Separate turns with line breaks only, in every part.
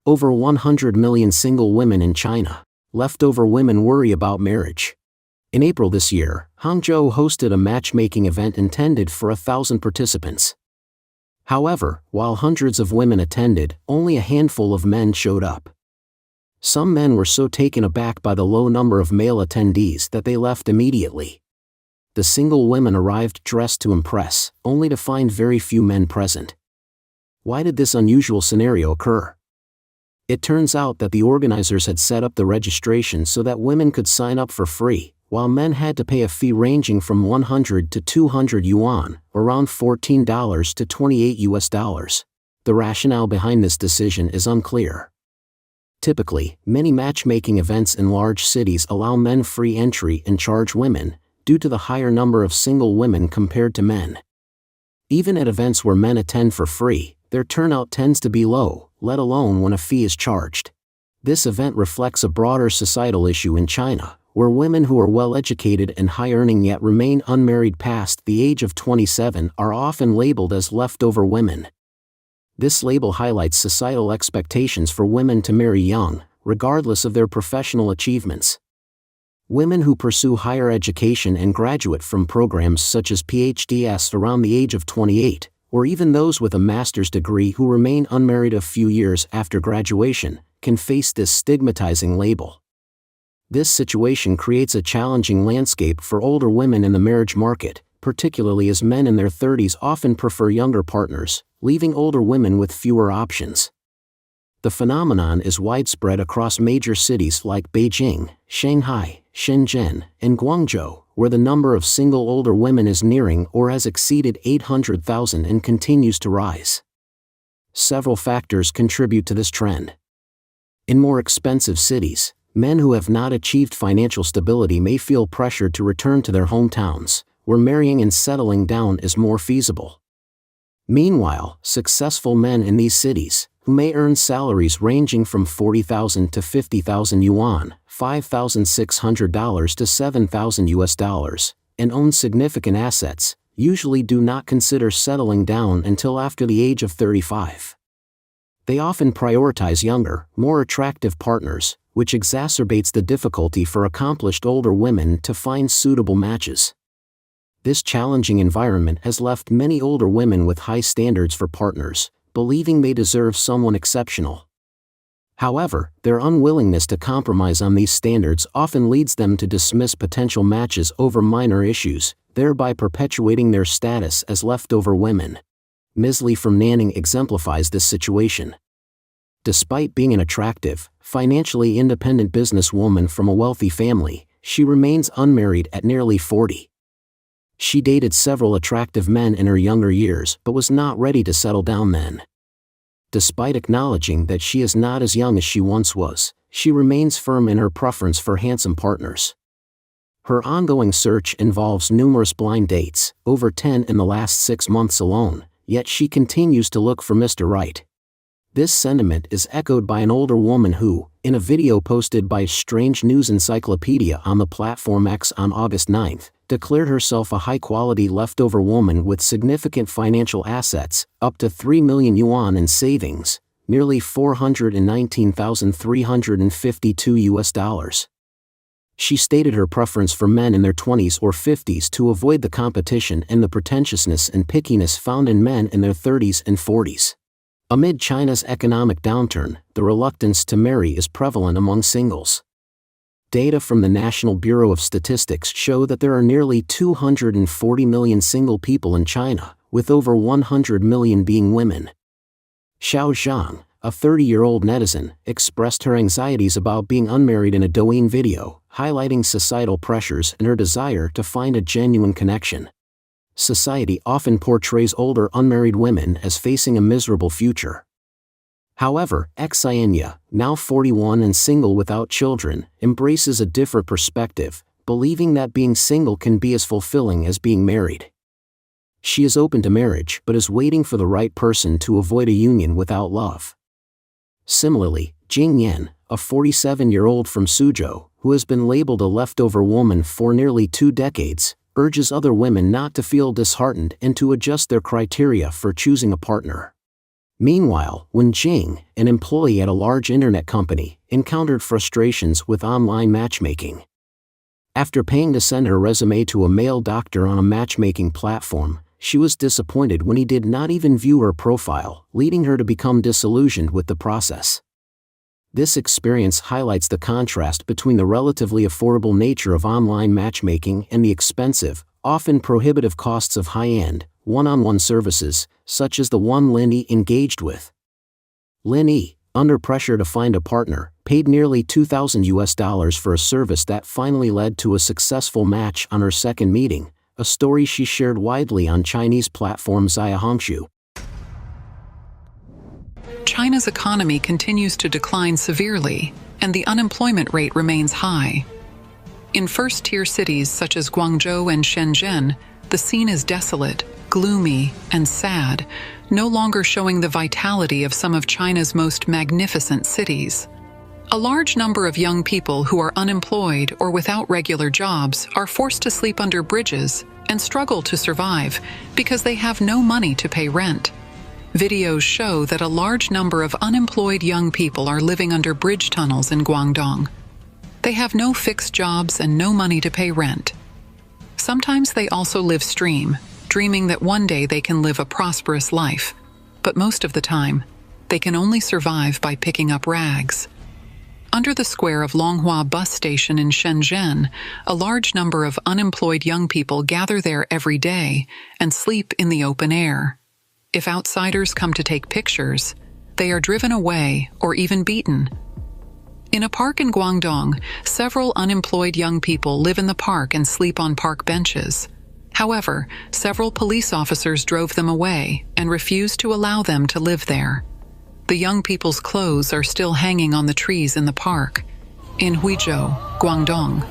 Over 100 million single women in China. Leftover women worry about marriage. In April this year, Hangzhou hosted a matchmaking event intended for 1,000 participants. However, while hundreds of women attended, only a handful of men showed up. Some men were so taken aback by the low number of male attendees that they left immediately. The single women arrived dressed to impress, only to find very few men present. Why did this unusual scenario occur? It turns out that the organizers had set up the registration so that women could sign up for free, while men had to pay a fee ranging from 100 to 200 yuan, around $14 to $28. The rationale behind this decision is unclear. Typically, many matchmaking events in large cities allow men free entry and charge women, due to the higher number of single women compared to men. Even at events where men attend for free, their turnout tends to be low, let alone when a fee is charged. This event reflects a broader societal issue in China, where women who are well-educated and high-earning yet remain unmarried past the age of 27 are often labeled as leftover women. This label highlights societal expectations for women to marry young, regardless of their professional achievements. Women who pursue higher education and graduate from programs such as PhDs around the age of 28, or even those with a master's degree who remain unmarried a few years after graduation, can face this stigmatizing label. This situation creates a challenging landscape for older women in the marriage market, particularly as men in their 30s often prefer younger partners, leaving older women with fewer options. The phenomenon is widespread across major cities like Beijing, Shanghai, Shenzhen, and Guangzhou, where the number of single older women is nearing or has exceeded 800,000 and continues to rise. Several factors contribute to this trend. In more expensive cities, men who have not achieved financial stability may feel pressured to return to their hometowns, where marrying and settling down is more feasible. Meanwhile, successful men in these cities, who may earn salaries ranging from 40,000 to 50,000 yuan, $5,600 to $7,000, and own significant assets, usually do not consider settling down until after the age of 35. They often prioritize younger, more attractive partners, which exacerbates the difficulty for accomplished older women to find suitable matches. This challenging environment has left many older women with high standards for partners, believing they deserve someone exceptional. However, their unwillingness to compromise on these standards often leads them to dismiss potential matches over minor issues, thereby perpetuating their status as leftover women. Ms. Lee from Nanning exemplifies this situation. Despite being an attractive, financially independent businesswoman from a wealthy family, she remains unmarried at nearly 40. She dated several attractive men in her younger years but was not ready to settle down then. Despite acknowledging that she is not as young as she once was, she remains firm in her preference for handsome partners. Her ongoing search involves numerous blind dates, over 10 in the last 6 months alone, yet she continues to look for Mr. Right. This sentiment is echoed by an older woman who, in a video posted by Strange News Encyclopedia on the platform X on August 9, declared herself a high-quality leftover woman with significant financial assets, up to 3 million yuan in savings, nearly $419,352. She stated her preference for men in their 20s or 50s to avoid the competition and the pretentiousness and pickiness found in men in their 30s and 40s. Amid China's economic downturn, the reluctance to marry is prevalent among singles. Data from the National Bureau of Statistics show that there are nearly 240 million single people in China, with over 100 million being women. Xiao Zhang, a 30-year-old netizen, expressed her anxieties about being unmarried in a Douyin video, highlighting societal pressures and her desire to find a genuine connection. Society often portrays older unmarried women as facing a miserable future. However, Xi'an, now 41 and single without children, embraces a different perspective, believing that being single can be as fulfilling as being married. She is open to marriage but is waiting for the right person to avoid a union without love. Similarly, Jing Yan, a 47-year-old from Suzhou, who has been labeled a leftover woman for nearly 2 decades, urges other women not to feel disheartened and to adjust their criteria for choosing a partner. Meanwhile, Wen Jing, an employee at a large internet company, encountered frustrations with online matchmaking. After paying to send her resume to a male doctor on a matchmaking platform, she was disappointed when he did not even view her profile, leading her to become disillusioned with the process. This experience highlights the contrast between the relatively affordable nature of online matchmaking and the expensive, often prohibitive costs of high-end, one-on-one services, such as the one Lin Yi engaged with. Lin Yi, under pressure to find a partner, paid nearly $2,000 for a service that finally led to a successful match on her second meeting, a story she shared widely on Chinese platform Xi'an.
China's economy continues to decline severely, and the unemployment rate remains high. In first-tier cities such as Guangzhou and Shenzhen, the scene is desolate, gloomy, and sad, no longer showing the vitality of some of China's most magnificent cities. A large number of young people who are unemployed or without regular jobs are forced to sleep under bridges and struggle to survive because they have no money to pay rent. Videos show that a large number of unemployed young people are living under bridge tunnels in Guangdong. They have no fixed jobs and no money to pay rent. Sometimes they also live stream, dreaming that one day they can live a prosperous life, but most of the time, they can only survive by picking up rags. Under the square of Longhua bus station in Shenzhen, a large number of unemployed young people gather there every day and sleep in the open air. If outsiders come to take pictures, they are driven away or even beaten. In a park in Guangdong, several unemployed young people live in the park and sleep on park benches. However, several police officers drove them away and refused to allow them to live there. The young people's clothes are still hanging on the trees in the park. In Huizhou, Guangdong,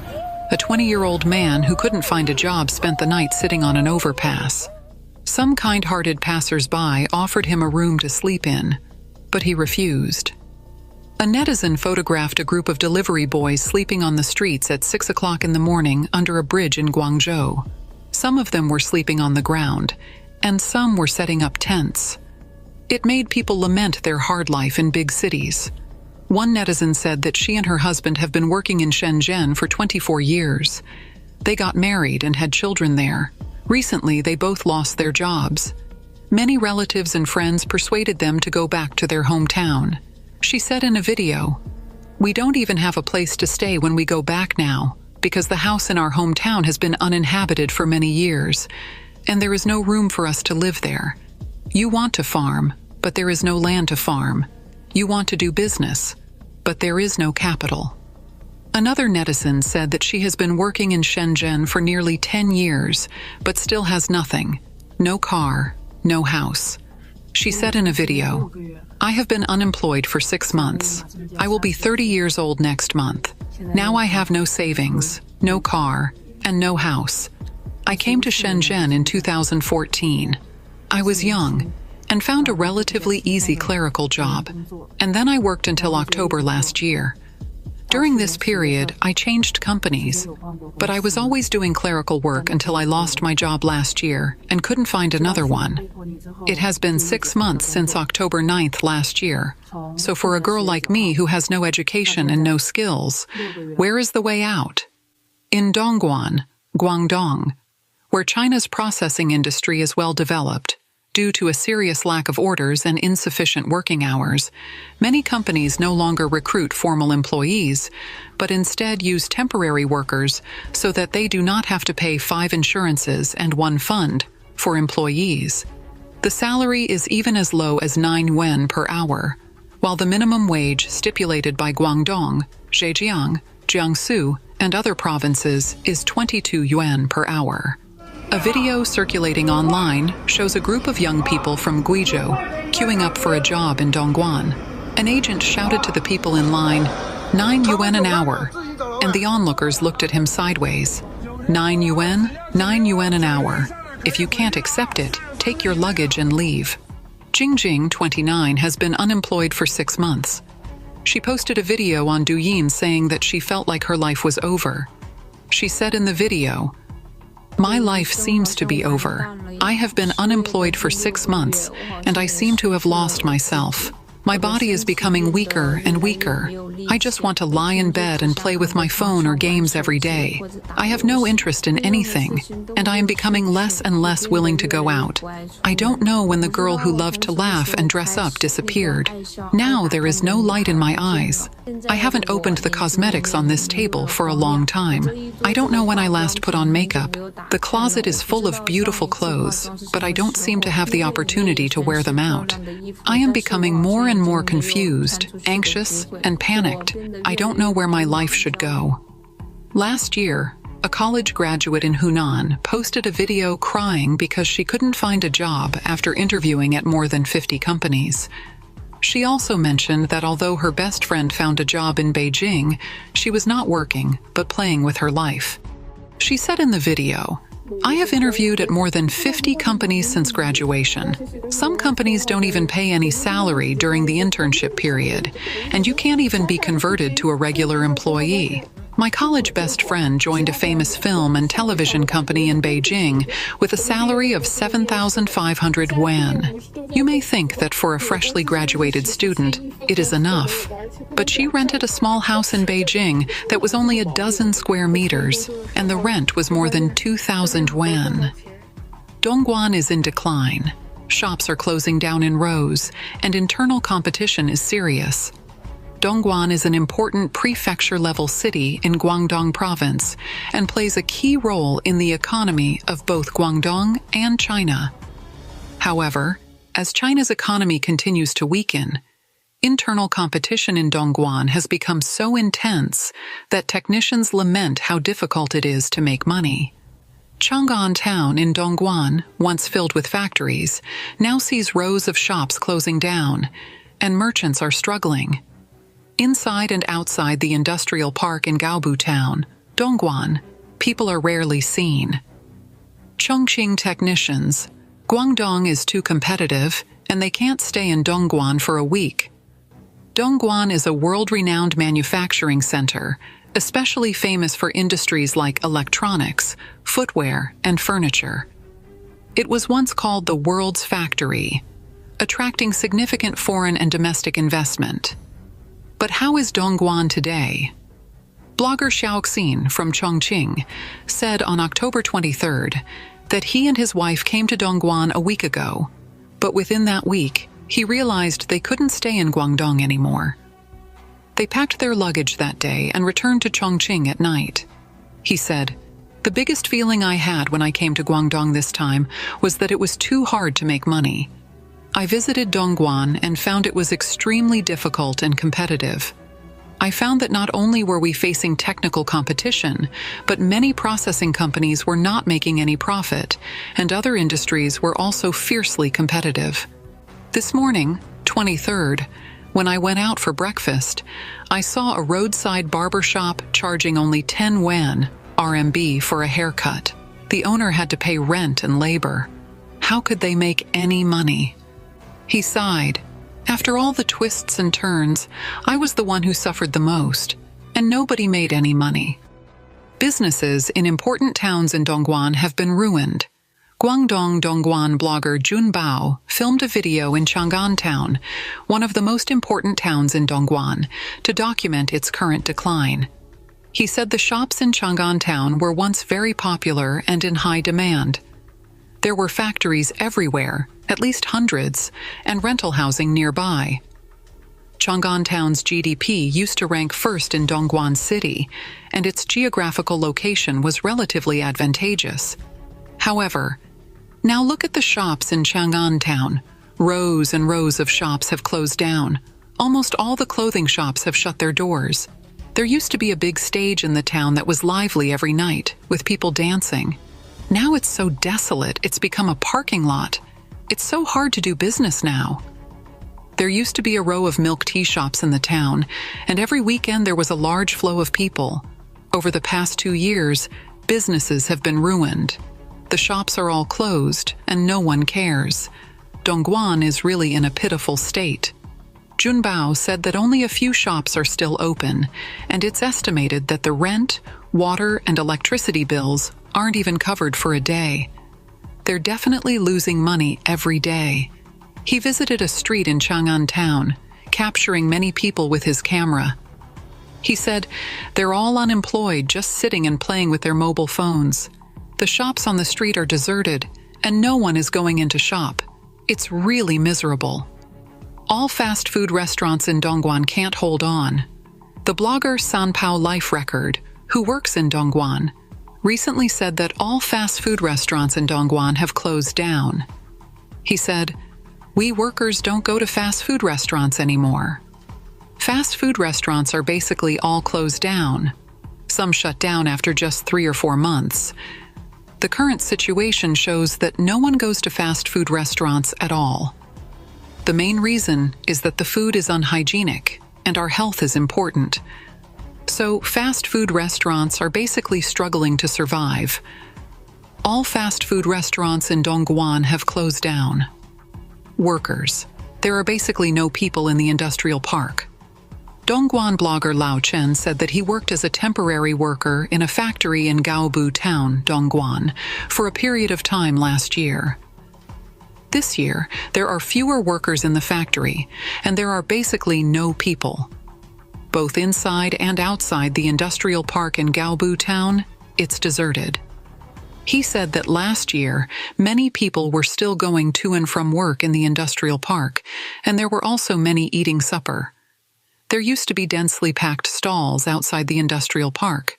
a 20-year-old man who couldn't find a job spent the night sitting on an overpass. Some kind-hearted passers-by offered him a room to sleep in, but he refused. A netizen photographed a group of delivery boys sleeping on the streets at 6 o'clock in the morning under a bridge in Guangzhou. Some of them were sleeping on the ground, and some were setting up tents. It made people lament their hard life in big cities. One netizen said that she and her husband have been working in Shenzhen for 24 years. They got married and had children there. Recently, they both lost their jobs. Many relatives and friends persuaded them to go back to their hometown. She said in a video, "We don't even have a place to stay when we go back now, because the house in our hometown has been uninhabited for many years, and there is no room for us to live there. You want to farm, but there is no land to farm. You want to do business, but there is no capital." Another netizen said that she has been working in Shenzhen for nearly 10 years, but still has nothing. No car, no house. She said in a video, "I have been unemployed for 6 months. I will be 30 years old next month. Now I have no savings, no car, and no house. I came to Shenzhen in 2014. I was young and found a relatively easy clerical job, and then I worked until October last year. During this period, I changed companies, but I was always doing clerical work until I lost my job last year and couldn't find another one. It has been 6 months since October 9th last year, so for a girl like me who has no education and no skills, where is the way out?" In Dongguan, Guangdong, where China's processing industry is well developed, due to a serious lack of orders and insufficient working hours, many companies no longer recruit formal employees, but instead use temporary workers so that they do not have to pay 5 insurances and 1 fund for employees. The salary is even as low as 9 yuan per hour, while the minimum wage stipulated by Guangdong, Zhejiang, Jiangsu, and other provinces is 22 yuan per hour. A video circulating online shows a group of young people from Guizhou queuing up for a job in Dongguan. An agent shouted to the people in line, 9 yuan an hour, and the onlookers looked at him sideways. 9 yuan? 9 yuan an hour. If you can't accept it, take your luggage and leave. Jingjing, 29, has been unemployed for 6 months. She posted a video on Douyin saying that she felt like her life was over. She said in the video, "My life seems to be over. I have been unemployed for 6 months, and I seem to have lost myself. My body is becoming weaker and weaker. I just want to lie in bed and play with my phone or games every day. I have no interest in anything, and I am becoming less and less willing to go out. I don't know when the girl who loved to laugh and dress up disappeared. Now there is no light in my eyes. I haven't opened the cosmetics on this table for a long time. I don't know when I last put on makeup. The closet is full of beautiful clothes, but I don't seem to have the opportunity to wear them out. I am becoming more and more confused, anxious, and panicked. I don't know where my life should go. Last year, a college graduate in Hunan posted a video crying because she couldn't find a job after interviewing at more than 50 companies. She also mentioned that although her best friend found a job in Beijing, she was not working, but playing with her life. She said in the video, "I have interviewed at more than 50 companies since graduation. Some companies don't even pay any salary during the internship period, and you can't even be converted to a regular employee. My college best friend joined a famous film and television company in Beijing with a salary of 7,500 yuan. You may think that for a freshly graduated student, it is enough. But she rented a small house in Beijing that was only a dozen square meters, and the rent was more than 2,000 yuan. Dongguan is in decline. Shops are closing down in rows, and internal competition is serious. Dongguan is an important prefecture-level city in Guangdong Province and plays a key role in the economy of both Guangdong and China. However, as China's economy continues to weaken, internal competition in Dongguan has become so intense that technicians lament how difficult it is to make money. Chang'an Town in Dongguan, once filled with factories, now sees rows of shops closing down, and merchants are struggling. Inside and outside the industrial park in Gaobu Town, Dongguan, people are rarely seen. Chongqing technicians, Guangdong is too competitive, and they can't stay in Dongguan for a week. Dongguan is a world-renowned manufacturing center, especially famous for industries like electronics, footwear, and furniture. It was once called the world's factory, attracting significant foreign and domestic investment. But how is Dongguan today? Blogger Xi'an from Chongqing said on October 23rd that he and his wife came to Dongguan a week ago, but within that week, he realized they couldn't stay in Guangdong anymore. They packed their luggage that day and returned to Chongqing at night. He said, "The biggest feeling I had when I came to Guangdong this time was that it was too hard to make money. I visited Dongguan and found it was extremely difficult and competitive. I found that not only were we facing technical competition, but many processing companies were not making any profit, and other industries were also fiercely competitive. This morning, 23rd, when I went out for breakfast, I saw a roadside barber shop charging only 10 yuan, RMB, for a haircut. The owner had to pay rent and labor. How could they make any money?" He sighed. "After all the twists and turns, I was the one who suffered the most, and nobody made any money." Businesses in important towns in Dongguan have been ruined. Guangdong Dongguan blogger Jun Bao filmed a video in Chang'an Town, one of the most important towns in Dongguan, to document its current decline. He said the shops in Chang'an Town were once very popular and in high demand. There were factories everywhere, at least hundreds, and rental housing nearby. Chang'an Town's GDP used to rank first in Dongguan City, and its geographical location was relatively advantageous. However, now look at the shops in Chang'an Town. Rows and rows of shops have closed down. Almost all the clothing shops have shut their doors. There used to be a big stage in the town that was lively every night, with people dancing. Now it's so desolate, it's become a parking lot. It's so hard to do business now. There used to be a row of milk tea shops in the town, and every weekend there was a large flow of people. Over the past 2 years, businesses have been ruined. The shops are all closed, and no one cares. Dongguan is really in a pitiful state. Jun Bao said that only a few shops are still open, and it's estimated that the rent, water, and electricity bills aren't even covered for a day. they're definitely losing money every day. He visited a street in Chang'an town, capturing many people with his camera. He said, "They're all unemployed, just sitting and playing with their mobile phones. The shops on the street are deserted, and no one is going in to shop. It's really miserable." All fast food restaurants in Dongguan can't hold on. The blogger Sanpao Life Record, who works in Dongguan, recently said that all fast food restaurants in Dongguan have closed down. He said, "We workers don't go to fast food restaurants anymore. Fast food restaurants are basically all closed down. Some shut down after just 3 or 4 months. The current situation shows that no one goes to fast food restaurants at all. The main reason is that the food is unhygienic, and our health is important. So fast food restaurants are basically struggling to survive. All fast food restaurants in Dongguan have closed down. Workers. There are basically no people in the industrial park." Dongguan blogger Lao Chen said that he worked as a temporary worker in a factory in Gaobu town, Dongguan, for a period of time last year. This year, there are fewer workers in the factory, and there are basically no people. Both inside and outside the industrial park in Gaobu town, it's deserted. He said that last year, many people were still going to and from work in the industrial park, and there were also many eating supper. There used to be densely packed stalls outside the industrial park.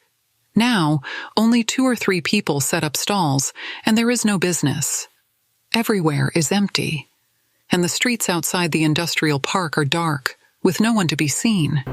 Now, only 2 or 3 people set up stalls, and there is no business. Everywhere is empty, and the streets outside the industrial park are dark, with no one to be seen.